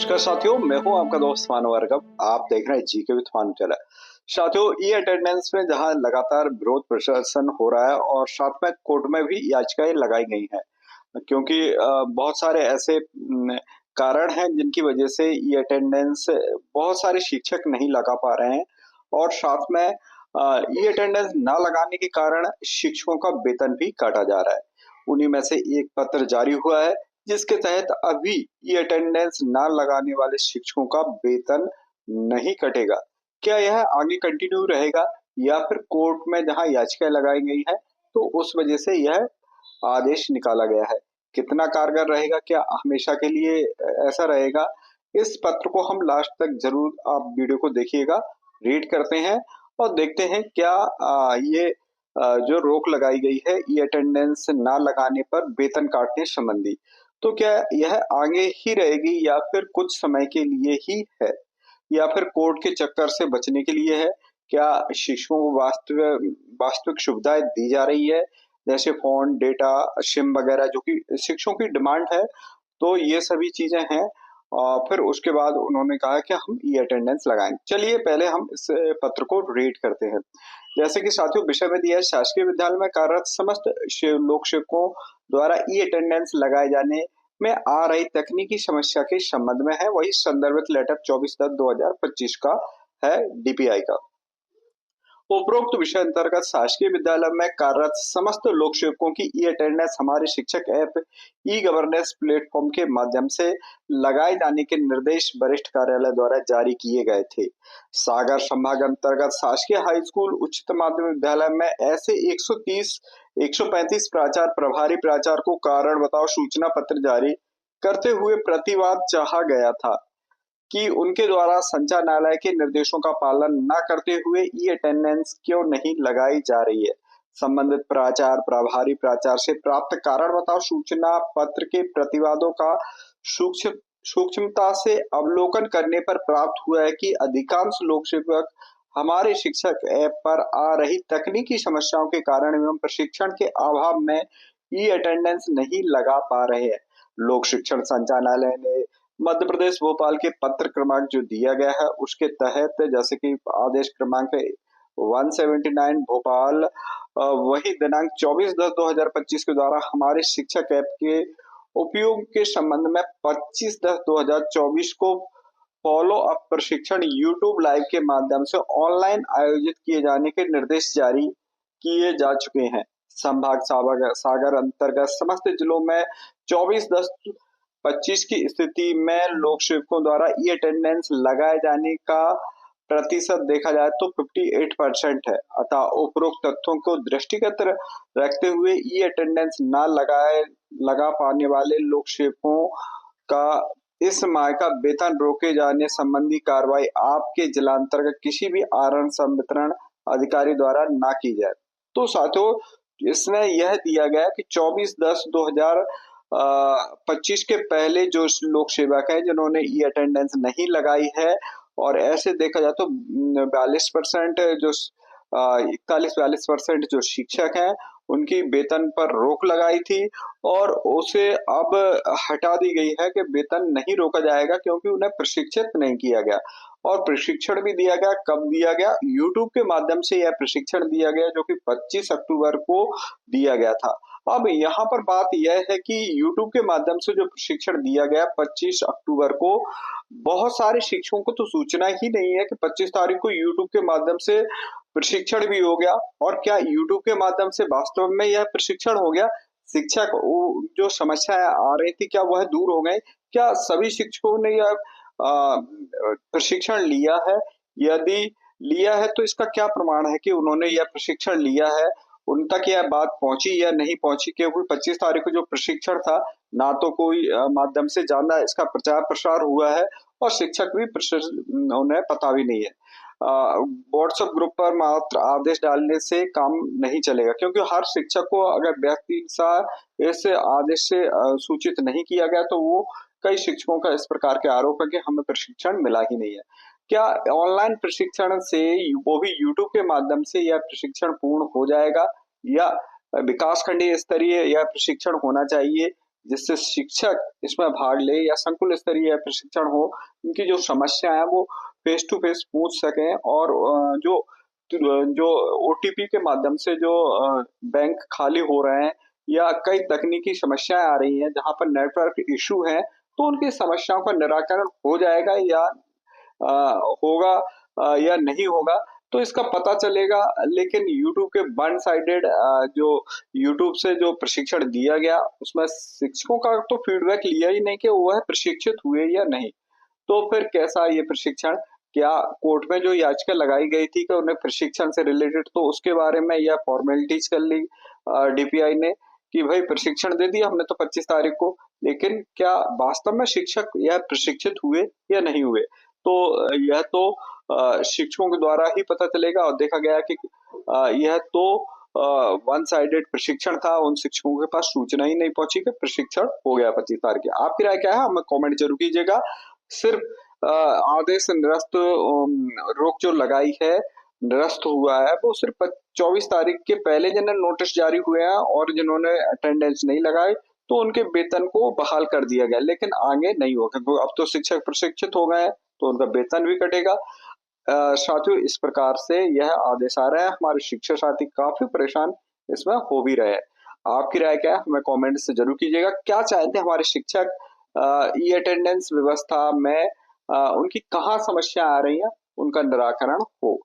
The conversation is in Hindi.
नमस्कार साथियों, मैं हूं आपका दोस्त मानव वर्गव। आप देख रहे हैं जीके विद मानव चैनल। साथियों, ई अटेंडेंस में जहां लगातार विरोध प्रदर्शन हो रहा है और साथ में कोर्ट में भी याचिकाएं लगाई गई हैं, क्योंकि बहुत सारे ऐसे कारण हैं जिनकी वजह से ई अटेंडेंस बहुत सारे शिक्षक नहीं लगा पा रहे हैं और साथ में ई अटेंडेंस ना लगाने के कारण शिक्षकों का वेतन भी काटा जा रहा है। उन्हीं में से एक पत्र जारी हुआ है जिसके तहत अभी ये अटेंडेंस ना लगाने वाले शिक्षकों का वेतन नहीं कटेगा। क्या यह आगे कंटिन्यू रहेगा या फिर कोर्ट में जहां याचिका लगाई गई है तो उस वजह से यह आदेश निकाला गया है? कितना कारगर रहेगा? क्या हमेशा के लिए ऐसा रहेगा? इस पत्र को हम लास्ट तक जरूर आप वीडियो को देखिएगा, रीड करते हैं और देखते हैं क्या ये जो रोक लगाई गई है ई अटेंडेंस ना लगाने पर वेतन काटने संबंधी, तो क्या यह आगे ही रहेगी या फिर कुछ समय के लिए ही है या फिर कोर्ट के चक्कर से बचने के लिए है? क्या शिक्षकों को वास्तविक सुविधाएं दी जा रही है, जैसे फोन, डेटा, सिम वगैरह जो कि शिक्षकों की डिमांड है? तो ये सभी चीजें हैं और फिर उसके बाद उन्होंने कहा कि हम ई अटेंडेंस लगाएंगे। चलिए पहले हम इस पत्र को रीड करते हैं। जैसे कि साथियों विषय में दिया है, शासकीय विद्यालय में कार्यरत समस्त लोक सेवकों द्वारा ई अटेंडेंस लगाए जाने में आ रही तकनीकी समस्या के संबंध में है। वही संदर्भित लेटर 24/10/2025 का है, डीपीआई का। उपरोक्त विषय अंतर्गत शासकीय विद्यालय में कार्यरत समस्त लोक सेवकों की ई अटेंडेंस हमारे शिक्षक ऐप ई गवर्नेंस प्लेटफॉर्म के माध्यम से लगाए जाने के निर्देश वरिष्ठ कार्यालय द्वारा जारी किए गए थे। सागर संभाग अंतर्गत शासकीय हाई स्कूल उच्चतर माध्यमिक विद्यालय में ऐसे 135 प्राचार्य प्रभारी प्राचार्य को कारण बताओ सूचना पत्र जारी करते हुए प्रतिवाद चाहा गया था कि उनके द्वारा संचालनालय के निर्देशों का पालन न करते हुए ई अटेंडेंस क्यों नहीं लगाई जा रही है। संबंधित प्राचार्य प्रभारी प्राचार्य से प्राप्त कारण बताओ सूचना पत्र के प्रतिवादों का सूक्ष्मता से अवलोकन करने पर प्राप्त हुआ है कि अधिकांश लोक सेवक हमारे शिक्षक ऐप पर आ रही तकनीकी समस्याओं के कारण एवं प्रशिक्षण के अभाव में ई अटेंडेंस नहीं लगा पा रहे हैं। लोक शिक्षण संचालनालय ने मध्य प्रदेश भोपाल के पत्र क्रमांक जो दिया गया है उसके तहत, जैसे कि आदेश क्रमांक 179 भोपाल, वही दिनांक 24/10/2025 के द्वारा हमारे शिक्षक ऐप के उपयोग के संबंध में 25/10/2024 को फॉलो अप प्रशिक्षण यूट्यूब लाइव के माध्यम से ऑनलाइन आयोजित किए जाने के निर्देश जारी किए जा चुके हैं। संभाग सागर अंतर्गत समस्त जिलों में 24/10/25 की स्थिति में लोक सेवकों द्वारा ई अटेंडेंस लगाए जाने का प्रतिशत देखा जाए तो 58% है। अतः उपरोक्त तथ्यों को दृष्टिगत रखते हुए ई अटेंडेंस न लगा पाने वाले लोक सेवकों का इस माह का वेतन रोके जाने संबंधी कार्रवाई आपके जिलांतर्गत किसी भी आरक्षण संवितरण अधिकारी द्वारा ना की जाए। तो साथियों, इसमें यह दिया गया कि 24/10/2025 के पहले जो लोक सेवक है जिन्होंने ई अटेंडेंस नहीं लगाई है, और ऐसे देखा जाए तो 42% जो 41-42% जो शिक्षक हैं उनकी वेतन पर रोक लगाई थी और उसे अब हटा दी गई है कि वेतन नहीं रोका जाएगा क्योंकि उन्हें प्रशिक्षित नहीं किया गया। और प्रशिक्षण भी दिया गया, कब दिया गया? यूट्यूब के माध्यम से यह प्रशिक्षण दिया गया जो कि 25 अक्टूबर को दिया गया था। अब यहाँ पर बात यह है कि यूट्यूब के माध्यम से जो प्रशिक्षण दिया गया 25 अक्टूबर को, बहुत सारे शिक्षकों को तो सूचना ही नहीं है कि 25 तारीख को यूट्यूब के माध्यम से प्रशिक्षण भी हो गया। और क्या यूट्यूब के माध्यम से वास्तव में यह प्रशिक्षण हो गया? शिक्षक जो समस्याएं आ रही थी क्या वह दूर हो गए? क्या सभी शिक्षकों ने यह प्रशिक्षण लिया है? यदि लिया है तो इसका क्या प्रमाण है कि उन्होंने यह प्रशिक्षण लिया है? उन तक यह बात पहुंची या नहीं पहुंची? क्योंकि 25 तारीख को जो प्रशिक्षण था ना तो कोई माध्यम से ज्यादा इसका प्रचार प्रसार हुआ है और शिक्षक भी उन्हें पता भी नहीं है। व्हाट्सएप ग्रुप पर मात्र आदेश डालने से काम नहीं चलेगा, क्योंकि हर शिक्षक को अगर व्यक्ति इस आदेश से सूचित नहीं किया गया तो वो कई शिक्षकों का इस प्रकार के आरोप है कि हमें प्रशिक्षण मिला ही नहीं है। क्या ऑनलाइन प्रशिक्षण से वो भी यूट्यूब के माध्यम से यह प्रशिक्षण पूर्ण हो जाएगा या विकास खंडीय स्तरीय यह प्रशिक्षण होना चाहिए जिससे शिक्षक इसमें भाग ले या संकुल स्तरीय प्रशिक्षण हो, उनकी जो समस्या है वो फेस टू फेस पूछ सकें और जो ओटीपी के माध्यम से जो बैंक खाली हो रहे हैं या कई तकनीकी समस्याएं आ रही हैं जहां पर नेटवर्क इशू है, तो उनकी समस्याओं का निराकरण हो जाएगा या होगा या नहीं होगा, तो इसका पता चलेगा। लेकिन यूट्यूब के वन साइडेड जो यूट्यूब से जो प्रशिक्षण दिया गया उसमें शिक्षकों का तो फीडबैक लिया ही नहीं कि वह प्रशिक्षित हुए या नहीं। तो फिर कैसा ये प्रशिक्षण, क्या कोर्ट में जो याचिका लगाई गई थी कि उन्हें प्रशिक्षण से रिलेटेड, तो उसके बारे में यह फॉर्मेलिटीज कर ली डीपीआई ने कि भाई प्रशिक्षण दे दिया हमने तो 25 तारीख को, लेकिन क्या वास्तव में शिक्षक यह प्रशिक्षित हुए या नहीं हुए, तो यह तो शिक्षकों के द्वारा ही पता चलेगा। और देखा गया कि यह तो वन साइडेड प्रशिक्षण था, उन शिक्षकों के पास सूचना ही नहीं पहुंची कि प्रशिक्षण हो गया 25 तारीख के। आपकी राय क्या है, हमें कमेंट जरूर कीजिएगा। सिर्फ आदेश निरस्त रोक जो लगाई है, निरस्त हुआ है, वो सिर्फ 24 तारीख के पहले जिन्हें नोटिस जारी हुए हैं और जिन्होंने अटेंडेंस नहीं लगाई तो उनके वेतन को बहाल कर दिया गया, लेकिन आगे नहीं होगा क्योंकि अब तो शिक्षक प्रशिक्षित हो गए हैं तो उनका वेतन भी कटेगा। साथियों, इस प्रकार से यह आदेश आ रहा है, हमारे शिक्षक साथी काफी परेशान इसमें हो भी रहे हैं। आपकी राय क्या है, हमें कमेंट से जरूर कीजिएगा। क्या चाहते हैं हमारे शिक्षक ई अटेंडेंस व्यवस्था में उनकी कहाँ समस्या आ रही है, उनका निराकरण हो।